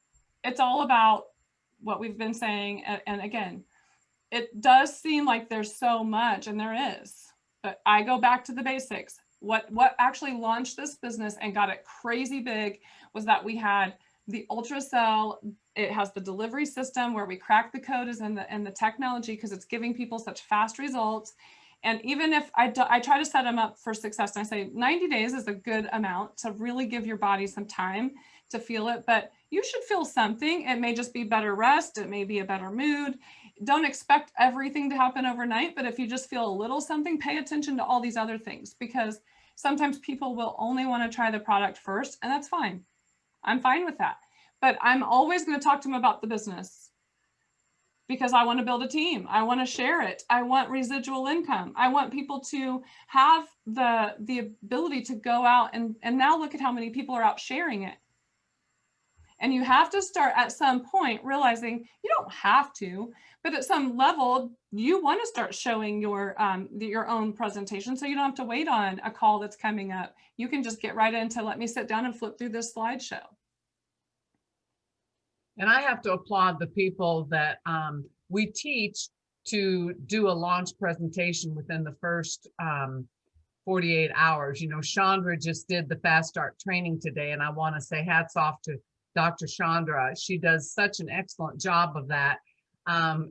it's all about what we've been saying. And again, it does seem like there's so much, and there is, but I go back to the basics. What actually launched this business and got it crazy big was that we had the ultracell. It has the delivery system where we crack the code is in the technology, because it's giving people such fast results. And even if I try to set them up for success, and I say 90 days is a good amount to really give your body some time to feel it, but you should feel something. It may just be better rest. It may be a better mood. Don't expect everything to happen overnight, but if you just feel a little something, pay attention to all these other things, because sometimes people will only want to try the product first, and that's fine. I'm fine with that. But I'm always going to talk to them about the business, because I want to build a team. I want to share it. I want residual income. I want people to have the ability to go out and now look at how many people are out sharing it. And you have to start at some point realizing you don't have to, but at some level, you want to start showing your own presentation, so you don't have to wait on a call that's coming up. You can just get right into, let me sit down and flip through this slideshow. And I have to applaud the people that we teach to do a launch presentation within the first 48 hours. Chandra just did the Fast Start training today, and I want to say hats off to Dr. Chandra. She does such an excellent job of that.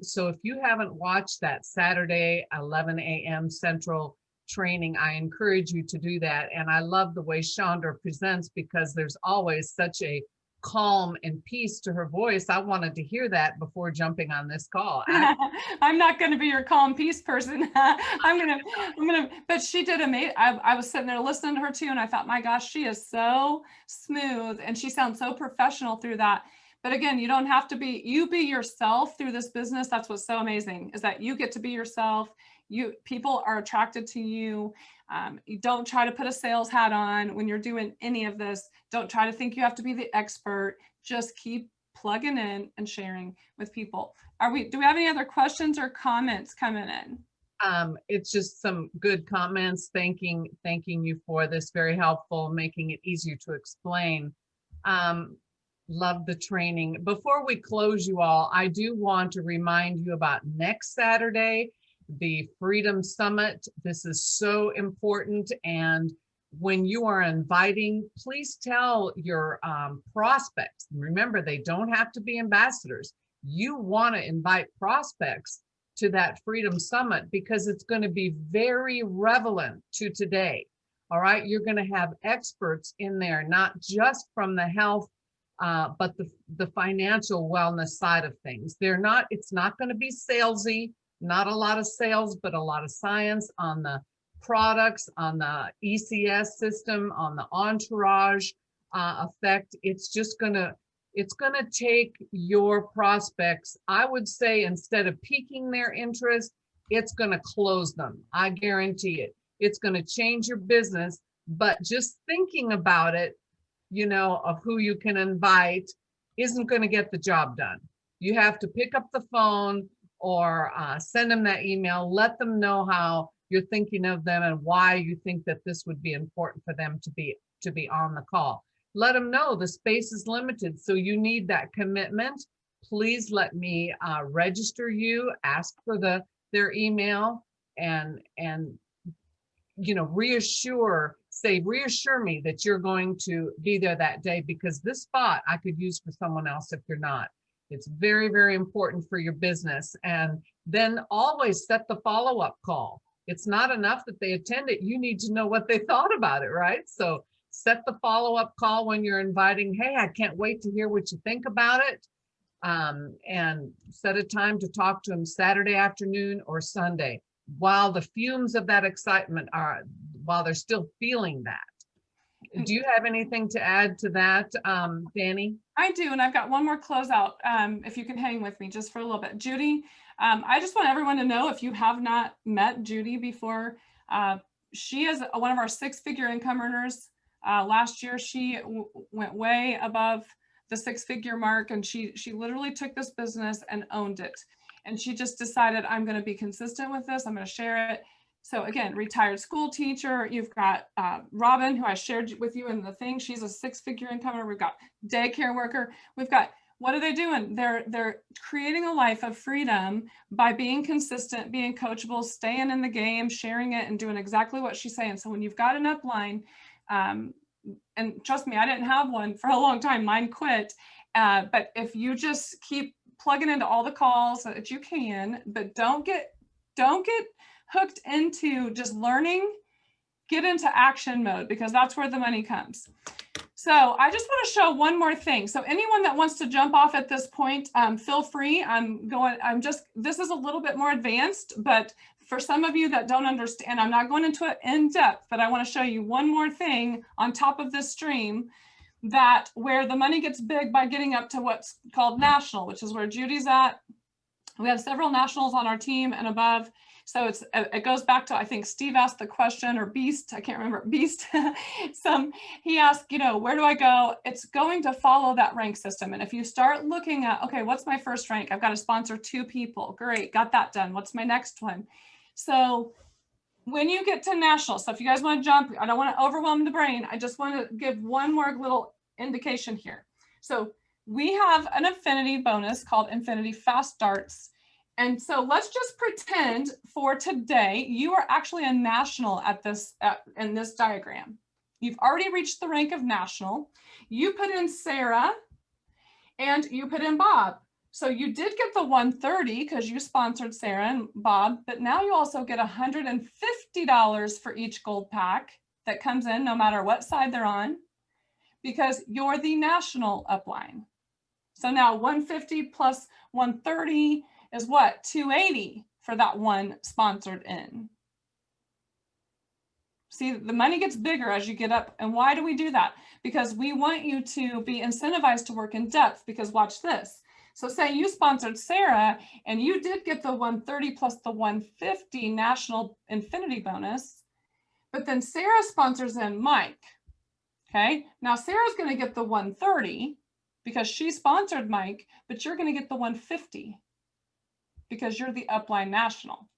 So if you haven't watched that Saturday, 11 a.m. Central training, I encourage you to do that. And I love the way Chandra presents, because there's always such a calm and peace to her voice. I wanted to hear that before jumping on this call. I'm not going to be your calm peace person. But she did amazing. I was sitting there listening to her too, and I thought, my gosh, she is so smooth and she sounds so professional through that. But again, you don't have to be, you be yourself through this business. That's what's so amazing, is that you get to be yourself. People are attracted to you. You don't try to put a sales hat on when you're doing any of this. Don't try to think you have to be the expert. Just keep plugging in and sharing with people. Do we have any other questions or comments coming in? It's just some good comments. Thanking you for this, very helpful, making it easier to explain. Love the training. Before we close, you all, I do want to remind you about next Saturday, the Freedom Summit. This is so important. And when you are inviting, please tell your prospects. Remember, they don't have to be ambassadors. You want to invite prospects to that Freedom Summit because it's going to be very relevant to today. All right. You're going to have experts in there, not just from the health, but the financial wellness side of things. It's not going to be salesy, not a lot of sales, but a lot of science on the products, on the ECS system, on the entourage effect. It's going to take your prospects, I would say, instead of piquing their interest, it's going to close them. I guarantee it. It's going to change your business, but just thinking about it, of who you can invite isn't going to get the job done. You have to pick up the phone or send them that email, let them know how you're thinking of them and why you think that this would be important for them to be on the call. Let them know the space is limited, so you need that commitment. Please let me register you, ask for their email, and reassure me that you're going to be there that day, because this spot I could use for someone else if you're not. It's very, very important for your business. And then always set the follow-up call. It's not enough that they attend it. You need to know what they thought about it, right? So set the follow-up call when you're inviting. Hey, I can't wait to hear what you think about it. And set a time to talk to them Saturday afternoon or Sunday, while the fumes of that excitement while they're still feeling that. Do you have anything to add to that, Dani? I do, and I've got one more closeout, if you can hang with me just for a little bit. Judy, I just want everyone to know, if you have not met Judy before, she is one of our 6-figure income earners. Last year, she went way above the 6-figure mark, and she literally took this business and owned it. And she just decided, I'm going to be consistent with this. I'm going to share it. So again, retired school teacher. You've got Robin, who I shared with you in the thing. She's a 6-figure incomer. We've got daycare worker. We've got, what are they doing? They're creating a life of freedom by being consistent, being coachable, staying in the game, sharing it, and doing exactly what she's saying. So when you've got an upline, and trust me, I didn't have one for a long time. Mine quit. But if you just keep plugging into all the calls that you can, but don't get hooked into just learning, get into action mode, because that's where the money comes. So I just want to show one more thing. So anyone that wants to jump off at this point, feel free. This is a little bit more advanced, but for some of you that don't understand, I'm not going into it in depth, but I want to show you one more thing on top of this stream, that where the money gets big by getting up to what's called national, which is where Judy's at. We have several nationals on our team and above. So it goes back to, I think Steve asked the question, or Beast, I can't remember, Beast. He asked, where do I go? It's going to follow that rank system. And if you start looking at, okay, what's my first rank? I've got to sponsor 2 people. Great, got that done. What's my next one? So when you get to national, so if you guys want to jump, I don't want to overwhelm the brain. I just want to give one more little indication here. So we have an affinity bonus called Infinity Fast Starts. And so let's just pretend for today, you are actually a national at this, in this diagram. You've already reached the rank of national. You put in Sarah and you put in Bob. So you did get the 130 because you sponsored Sarah and Bob, but now you also get $150 for each gold pack that comes in, no matter what side they're on. because you're the national upline. So now 150 plus 130 is what? 280 for that one sponsored in. See, the money gets bigger as you get up. And why do we do that? Because we want you to be incentivized to work in depth, because watch this. So say you sponsored Sarah and you did get the 130 plus the 150 national infinity bonus, but then Sarah sponsors in Mike. Okay, now Sarah's going to get the 130 because she sponsored Mike, but you're going to get the 150 because you're the upline national.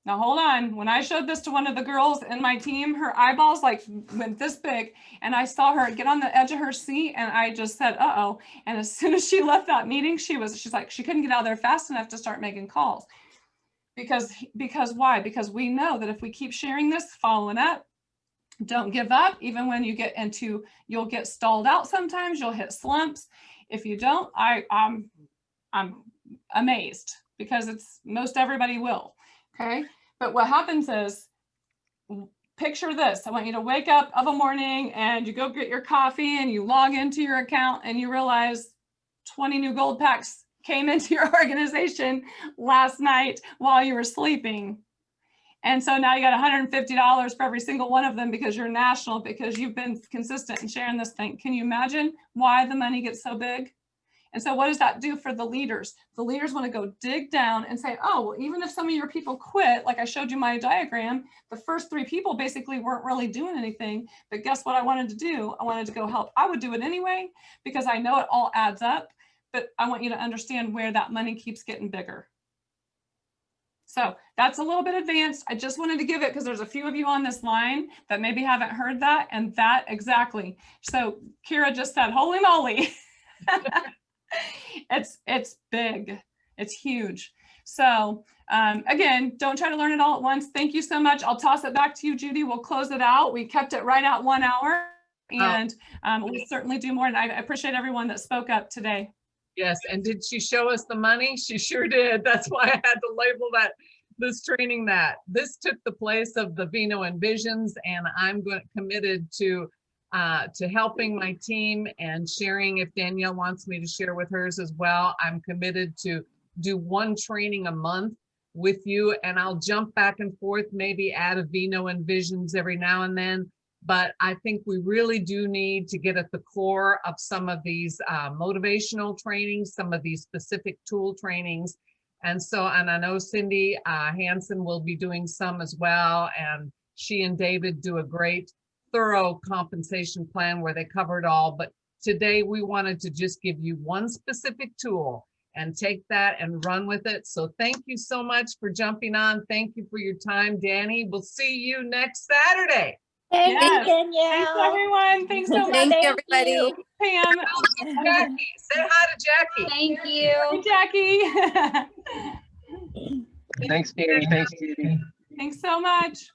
Now hold on, when I showed this to one of the girls in my team, her eyeballs like went this big, and I saw her get on the edge of her seat, and I just said, uh-oh. And as soon as she left that meeting, she's like, she couldn't get out of there fast enough to start making calls. Because why? Because we know that if we keep sharing this, following up, don't give up, even when you get into, you'll get stalled out sometimes, you'll hit slumps. If you don't, I'm amazed, because it's most everybody will. Okay, but what happens is, picture this. I want you to wake up of a morning and you go get your coffee and you log into your account and you realize 20 new gold packs came into your organization last night while you were sleeping. And so now you got $150 for every single one of them because you're national, because you've been consistent in sharing this thing. Can you imagine why the money gets so big? And so what does that do for the leaders? The leaders want to go dig down and say, oh, well, even if some of your people quit, like I showed you my diagram, the first 3 people basically weren't really doing anything. But guess what I wanted to do? I wanted to go help. I would do it anyway, because I know it all adds up. But I want you to understand where that money keeps getting bigger. So that's a little bit advanced. I just wanted to give it because there's a few of you on this line that maybe haven't heard that, and that exactly. So Kira just said, holy moly. It's big, it's huge. So again, don't try to learn it all at once. Thank you so much. I'll toss it back to you, Judy. We'll close it out. We kept it right at 1 hour, and we'll certainly do more. And I appreciate everyone that spoke up today. Yes, and did she show us the money? She sure did. That's why I had to label that, this training that. This took the place of the Vino Envisions, and I'm committed to helping my team and sharing. If Danielle wants me to share with hers as well, I'm committed to do 1 training a month with you, and I'll jump back and forth, maybe add a Vino Envisions every now and then. But I think we really do need to get at the core of some of these motivational trainings, some of these specific tool trainings. And so, and I know Cindy Hansen will be doing some as well. And she and David do a great, thorough compensation plan where they cover it all. But today we wanted to just give you 1 specific tool and take that and run with it. So thank you so much for jumping on. Thank you for your time, Dani. We'll see you next Saturday. Thank Yes. you, Danielle. Thanks, everyone. Thanks so much. Thank you, everybody. Pam. Jackie, say hi to Jackie. Thank you. Hey, Jackie. Thanks, Dani. Thanks, Judy. Thanks so much.